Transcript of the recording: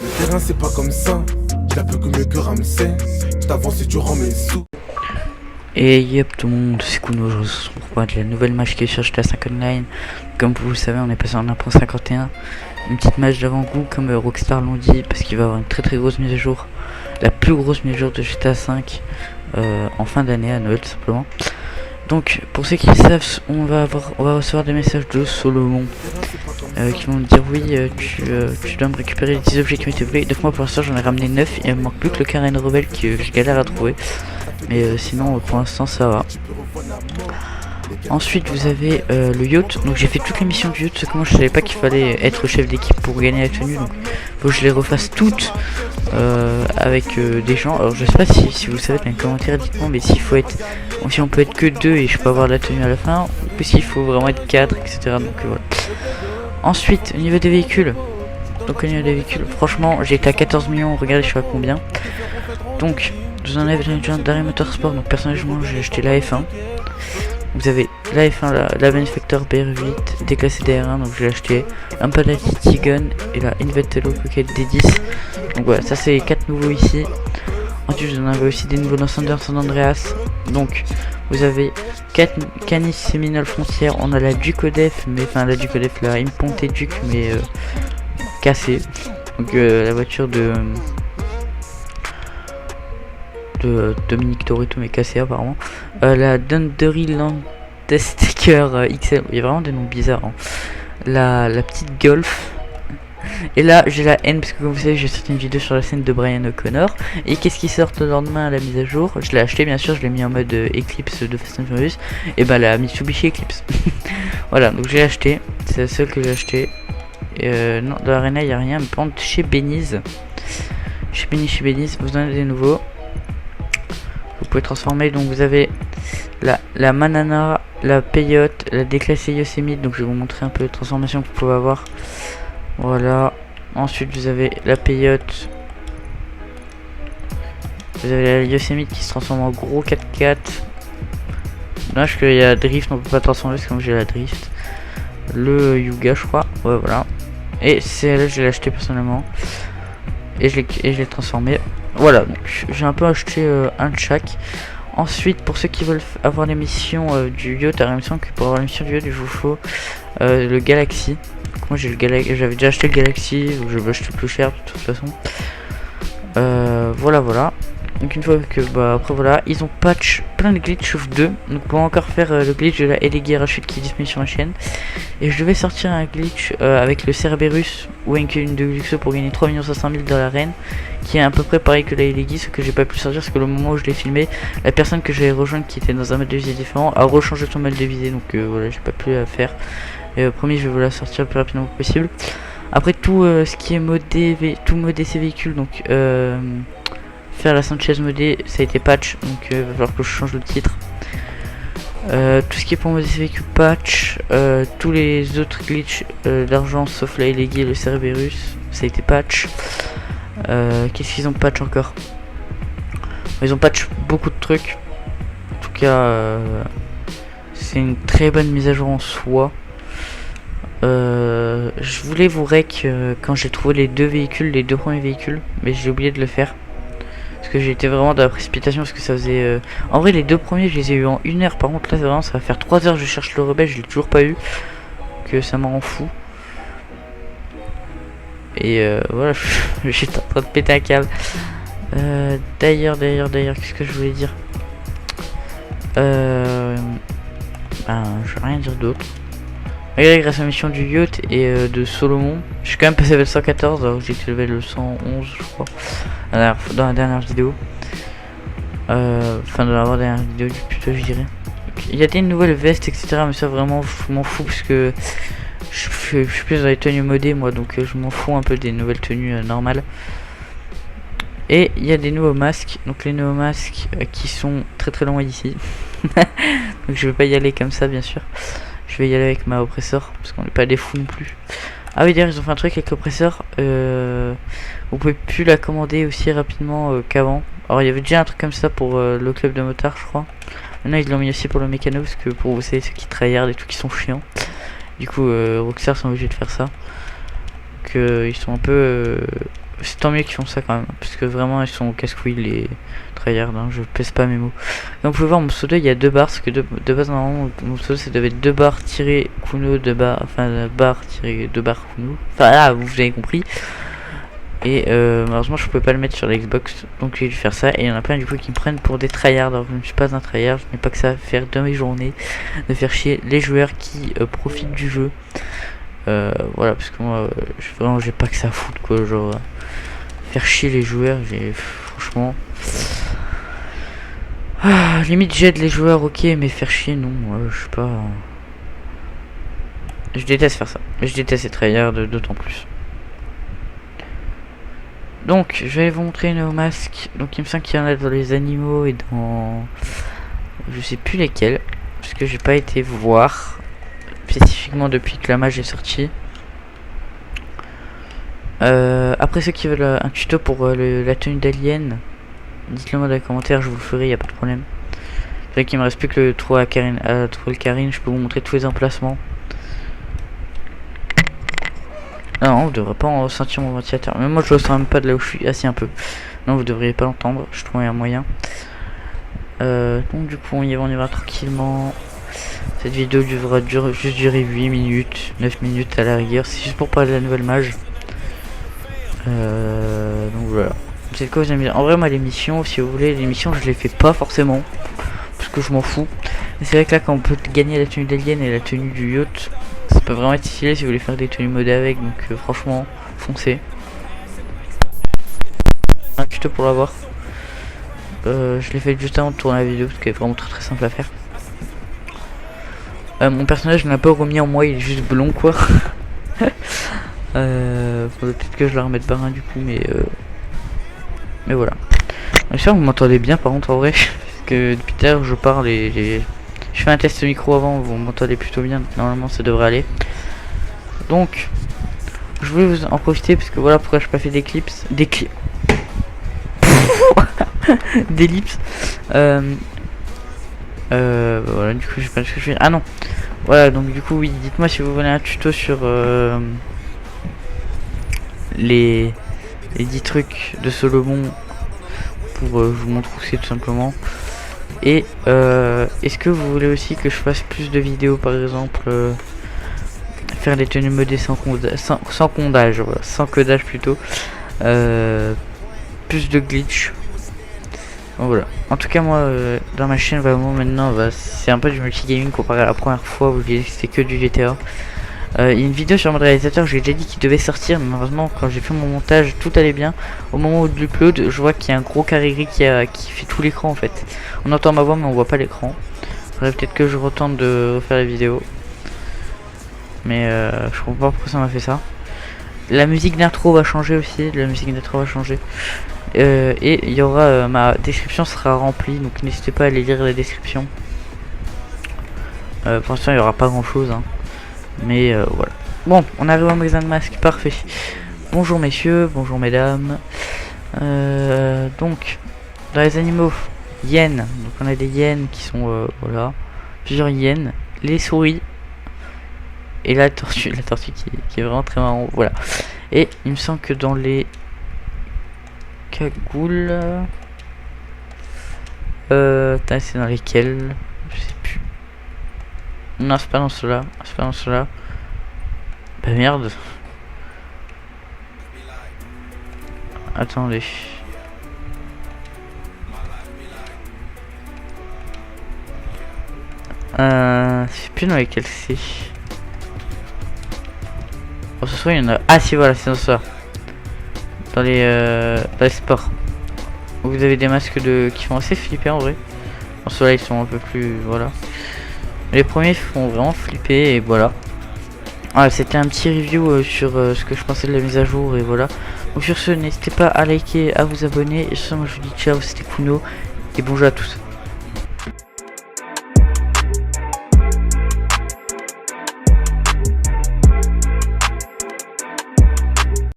Le terrain c'est pas comme ça, il a peu que mieux que Ramsey. T'avances et tu rends mes sous. Et yep tout le monde, c'est Kuno, je vous retrouve pour de la nouvelle match qui est sur GTA 5 Online. Comme vous le savez, on est passé en 1.51. Une petite match d'avant-goût comme Rockstar l'ont dit, parce qu'il va y avoir une très grosse mise à jour. La plus grosse mise à jour de GTA 5 en fin d'année, à Noël tout simplement. Donc pour ceux qui le savent, on va recevoir des messages de Solomon qui vont me dire oui, tu dois me récupérer les 10 objets qui m'ont été volés. Donc moi pour l'instant j'en ai ramené 9, il me manque plus que le Karen Rebelle que je galère à trouver. Mais sinon pour l'instant ça va. Ensuite vous avez le yacht. Donc j'ai fait toutes les missions du yacht, parce que moi je savais pas qu'il fallait être chef d'équipe pour gagner la tenue. Donc faut que je les refasse toutes avec des gens. Alors je sais pas si vous savez dans les commentaires, dites-moi, mais s'il faut être, si on peut être que 2 et je peux avoir la tenue à la fin, ou s'il faut vraiment être 4, etc. Donc voilà. Ensuite au niveau des véhicules. Donc au niveau des véhicules, franchement j'ai été à 14 millions, regardez je suis à combien. Donc vous en avez déjà d'Harry Motorsport, donc personnellement j'ai acheté la F1. Vous avez la F1, la Benefactor BR8 déclassée DR1, donc je l'ai acheté. Un peu la TT Gun et la Inventelo Pocket D10. Donc voilà, ça c'est les 4 nouveaux ici. Ensuite vous en avez aussi des nouveaux dans San Andreas. Donc vous avez 4 Canis Seminole Frontière. On a la Ducodef, mais enfin la Ducodef, la Imponte Duc, mais cassée. Donc la voiture de Dominique Toretto mais cassée apparemment. La Dundreeland Testaker XL, il y a vraiment des noms bizarres, hein. La petite Golf. Et là j'ai la N, parce que comme vous savez j'ai sorti une vidéo sur la scène de Brian O'Connor. Et qu'est-ce qui sort le lendemain à la mise à jour? Je l'ai acheté bien sûr, je l'ai mis en mode Eclipse de Fast and Furious. Et bah la Mitsubishi Eclipse. Voilà, donc j'ai acheté, c'est la seule que j'ai acheté. Non, dans l'Arena il n'y a rien, mais par contre chez Beniz, chez Beniz vous en avez des nouveaux. Vous pouvez transformer, donc vous avez la Manana, la Peyote, la déclassée Yosemite. Donc je vais vous montrer un peu les transformations que vous pouvez avoir. Voilà. Ensuite vous avez la Peyote. Vous avez la Yosemite qui se transforme en gros 4x4. Dommage qu'il y a Drift, on peut pas transformer parce que j'ai la Drift. Le Yuga je crois. Ouais voilà. Et celle-là je l'ai acheté personnellement. Et je l'ai transformé. Voilà, donc j'ai un peu acheté un de chaque. Ensuite, pour ceux qui veulent avoir les missions du yacht, il me semble que pour avoir la mission du yacht, il vous faut le Galaxy. Donc moi j'ai le Galaxy, j'avais déjà acheté le Galaxy, donc je vais acheter plus cher de toute façon. Voilà. Donc une fois que après voilà, ils ont patch plein de glitch sauf 2. Donc pour encore faire le glitch de la Elegi Rachute qui est disponible sur ma chaîne. Et je devais sortir un glitch avec le Cerberus ou une de Luxo pour gagner 3 500 000 dans l'arène, qui est à peu près pareil que la Elegi, ce que j'ai pas pu sortir parce que le moment où je l'ai filmé, la personne que j'avais rejointe qui était dans un mode de visée différent a rechangé son mode de visée, donc voilà, j'ai pas pu la faire. Et promis, je vais vous la sortir le plus rapidement possible. Après tout ce qui est modé, tout modé ces véhicules, donc faire la Sanchez modée, ça a été patch, donc il va falloir que je change le titre. Tout ce qui est pour modder ces véhicules patch, tous les autres glitch d'argent sauf la Elegi et le Cerberus, ça a été patch. Qu'est-ce qu'ils ont patch encore? Ils ont patch beaucoup de trucs. En tout cas, c'est une très bonne mise à jour en soi. Je voulais vous rec quand j'ai trouvé les deux premiers véhicules, mais j'ai oublié de le faire. Parce que j'étais vraiment dans la précipitation, parce que ça faisait... En vrai les deux premiers je les ai eu en 1 heure, par contre là vraiment ça va faire 3 heures que je cherche le rebelle, je l'ai toujours pas eu. Que ça m'en fout. Et voilà, j'étais en train de péter un câble. D'ailleurs, qu'est-ce que je voulais dire? Je vais rien dire d'autre. Regardez, grâce à la mission du yacht et de Solomon, je suis quand même passé level 114 alors que j'étais level 111 je crois dans la dernière vidéo. Enfin dans la dernière vidéo du plutôt je dirais. Il y a des nouvelles vestes etc, mais ça vraiment je m'en fous parce que je suis plus dans les tenues modées moi, donc je m'en fous un peu des nouvelles tenues normales. Et il y a des nouveaux masques, donc les nouveaux masques qui sont très loin d'ici. Donc je vais pas y aller comme ça bien sûr. Je vais y aller avec ma oppresseur parce qu'on n'est pas des fous non plus. Ah oui d'ailleurs ils ont fait un truc avec l'oppresseur. Vous pouvez plus la commander aussi rapidement qu'avant. Alors il y avait déjà un truc comme ça pour le club de motards je crois. Maintenant ils l'ont mis aussi pour le mécano parce que pour vous savez ceux qui tryhard et tout qui sont chiants. Du coup Rockstar sont obligés de faire ça. Donc ils sont un peu c'est tant mieux qu'ils font ça quand même, parce que vraiment ils sont casse-couilles les tryhards, hein, je pèse pas mes mots. Donc vous pouvez voir mon pseudo, il y a 2 barres, parce que de base normalement mon pseudo ça devait être 2 barres tiré Kuno, 2 barres, enfin barre tiré 2 barres Kuno, enfin là vous avez compris. Et malheureusement je pouvais pas le mettre sur la Xbox, donc j'ai dû faire ça, et il y en a plein du coup qui me prennent pour des tryhards, alors je ne suis pas un tryhard, je n'ai pas que ça à faire de mes journées, de faire chier les joueurs qui profitent du jeu. Voilà, parce que moi vraiment j'ai pas que ça à foutre quoi, genre faire chier les joueurs, j'ai franchement limite j'aide les joueurs, ok, mais faire chier non, je sais pas, je déteste faire ça, je déteste être tryhard d'autant plus. Donc je vais vous montrer une masque, donc il me semble qu'il y en a dans les animaux et dans je sais plus lesquels, parce que j'ai pas été voir spécifiquement depuis que la mage est sortie. Après ceux qui veulent un tuto pour la tenue d'alien, dites-le moi dans les commentaires, je vous le ferai, y a pas de problème. C'est vrai qu'il me reste plus que le trou à Karine, je peux vous montrer tous les emplacements. Non, vous devrez pas en sentir mon ventilateur, mais moi je le sens même pas de là où je suis assis un peu. Non, vous devriez pas l'entendre, je trouvais un moyen. Donc du coup on y va tranquillement. Cette vidéo devra juste durer 8 minutes, 9 minutes à la rigueur, c'est juste pour parler de la nouvelle mage. Donc voilà. C'est quoi j'aime bien. En vrai moi l'émission, si vous voulez, l'émission je les fais pas forcément, parce que je m'en fous. Mais c'est vrai que là quand on peut gagner la tenue d'alien et la tenue du yacht, ça peut vraiment être stylé si vous voulez faire des tenues modées avec, donc franchement, foncez. Un tuto pour l'avoir. Je l'ai fait juste avant de tourner la vidéo parce qu'elle est vraiment très simple à faire. Mon personnage je l'ai un peu remis en moi, il est juste blond quoi. Peut-être que je la remette pas rien du coup, mais voilà. J'espère que vous m'entendez bien par contre en vrai, parce que depuis tout à l'heure je parle et je fais un test micro avant, vous m'entendez plutôt bien, normalement ça devrait aller. Donc je voulais vous en profiter parce que voilà pourquoi je n'ai pas fait d'ellipse. D'ellipse. Voilà, du coup je sais pas ce que je fais. Ah non. Voilà, donc du coup oui, dites-moi si vous voulez un tuto sur les 10 trucs de Solomon pour je vous montre où c'est tout simplement. Et est-ce que vous voulez aussi que je fasse plus de vidéos, par exemple faire des tenues modées sans codage, voilà, sans codage plutôt, plus de glitch. Donc voilà. En tout cas moi dans ma chaîne vraiment maintenant c'est un peu du multigaming comparé à la première fois où c'était que du GTA. Il y a une vidéo sur mon réalisateur, j'ai déjà dit qu'il devait sortir, mais malheureusement quand j'ai fait mon montage tout allait bien. Au moment où je l'upload, je vois qu'il y a un gros carré gris qui fait tout l'écran en fait. On entend ma voix mais on voit pas l'écran. Faudrait peut-être que je retente de refaire la vidéo. Mais je comprends pas pourquoi ça m'a fait ça. La musique d'intro va changer aussi, et il y aura ma description sera remplie, donc n'hésitez pas à aller lire la description. Pour l'instant il y aura pas grand chose hein. Mais voilà. Bon, on arrive au magasin de masques, parfait. Bonjour messieurs, bonjour mesdames. Donc, dans les animaux, hyènes. Donc on a des hyènes qui sont, voilà, plusieurs hyènes. Les souris. Et la tortue qui est vraiment très marrant, voilà. Et il me semble que dans les cagoules... c'est dans lesquels... Je sais plus. Non, c'est pas dans cela. Bah merde. Attendez. Je sais plus dans lesquels c'est. Oh, ce soir il y en a. Ah si, voilà, c'est dans ça. Dans les sports. Vous avez des masques qui font assez flipper en vrai. En ceux-là ils sont un peu plus, voilà. Les premiers font vraiment flipper et voilà. Voilà, c'était un petit review sur ce que je pensais de la mise à jour et voilà. Donc sur ce, n'hésitez pas à liker, à vous abonner. Et sur ce, moi je vous dis ciao, c'était Kuno et bonjour à tous.